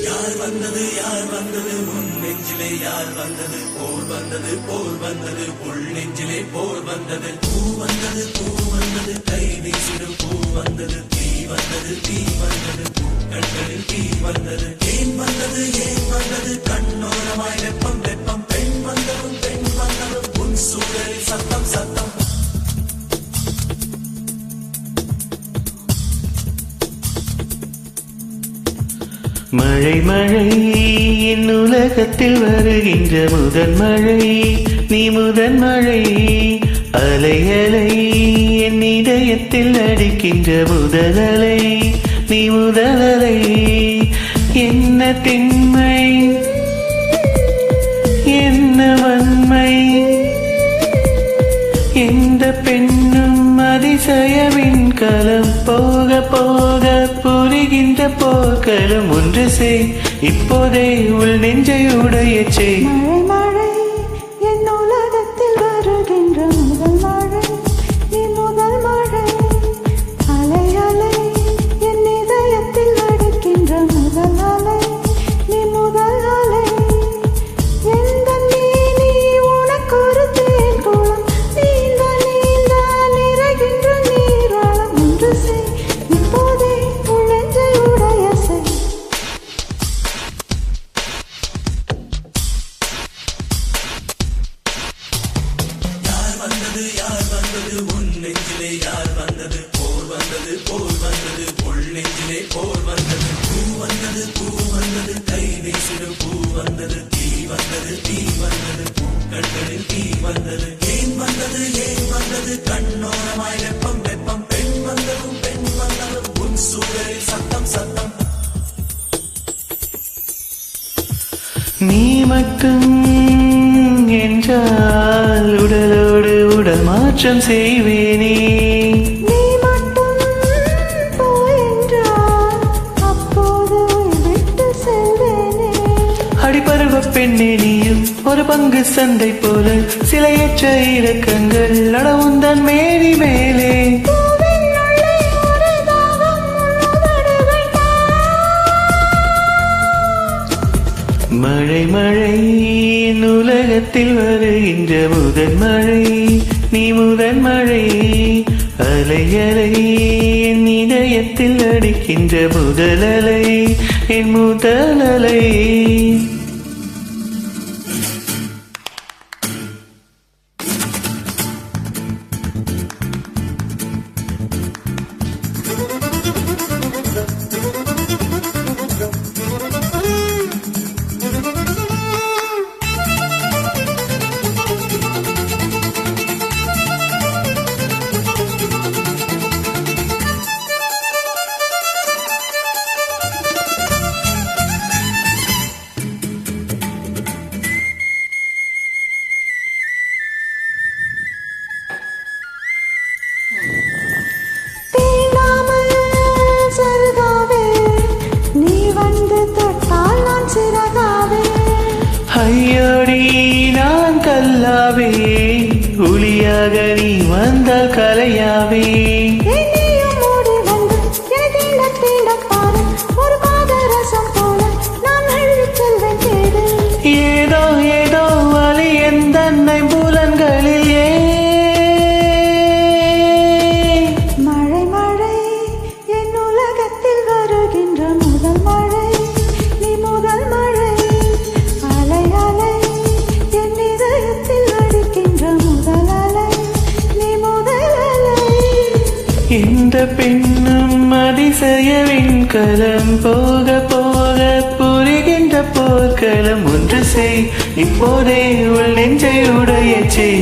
யார் வந்தது உன் நெஞ்சிலே யார் வந்தது போல் வந்தது உள் நெஞ்சிலே போல் வந்தது பூ வந்தது கை வீசிடும் பூ வந்தது தீ வந்தது கண்களில் தீ வந்தது ஏன் வந்தது கண்ணோரமாய் வெப்பம் பெண் வந்ததும் உன் சூழலில் சத்தம் மழை என் உலகத்தில் வருகின்ற முதன் மழை நீ முதன் மழை அலை என் இதயத்தில் அடிக்கின்ற முதலலை நீ முதலலை என்ன திண்மை என்ன வன்மை எந்த பெண்ணும் அதிசயவின் களம் போக புரிகின்ற போர்க்களம் ஒன்று செய் இப்போதே உள் நெஞ்சை உடைய செய். மழை என் உலகத்தில் வருகின்ற முதல் மழை நீ முதல் மழை அலை என் இதயத்தில் அடிக்கின்ற முதல் அலை நீ முதல் அலை எந்த நீ உனக்கு ஒரு தேன் குளம் நீந்த நிறைகின்ற நீராளம் ஒன்று செய் இப்போதே உள் நெஞ்சை உடைய செய். யார் வந்தது உன் நெஞ்சிலே யார் வந்தது போல் வந்தது உள் நெஞ்சிலே போல் வந்தது பூ வந்தது கை வீசிடும் பூ வந்தது தீ வந்தது கண்களில் தீ வந்தது ஏன் வந்தது கண்ணோரமாய் வெப்பம் பெண் வந்ததும் உன் சூழலில் சத்தம் நீ மட்டும் என்றால் உடலோடு உடல் மாற்றம் செய்வேனே. நீ மட்டும் போ என்றால் அப்போது விட்டு செல்வேனே. அடிப்பருவ பெண்ணே நீயும் ஒரு பங்கு சந்தை போல சில ஏற்ற இறக்கங்கள் அடவுந்தன் மேரி மேலே மழை என் உலகத்தில் வருகின்ற முதன் மழை நீ முதன் மழை அலை என் இதயத்தில் அடிக்கின்ற முதலலை என் முதலலை. ஐயோடி நான் கல்லாவே ஒளியாக நீ வந்தால் கலையாவே ஏதோ வலி எந்தன்னை புலன்களில் மழை என் உலகத்தில் வருகின்ற முதல் மழை நீ முதல் மழை அலை என் இதயத்தில் அடிக்கின்ற முதல் அலை நீ முதல் அலை இந்த பெண்ணும் அதிசயவின் களம் போக புரிகின்ற போர்க்களம் ஒன்று செய் இப்போதே உள் நெஞ்சை உடைய செய்.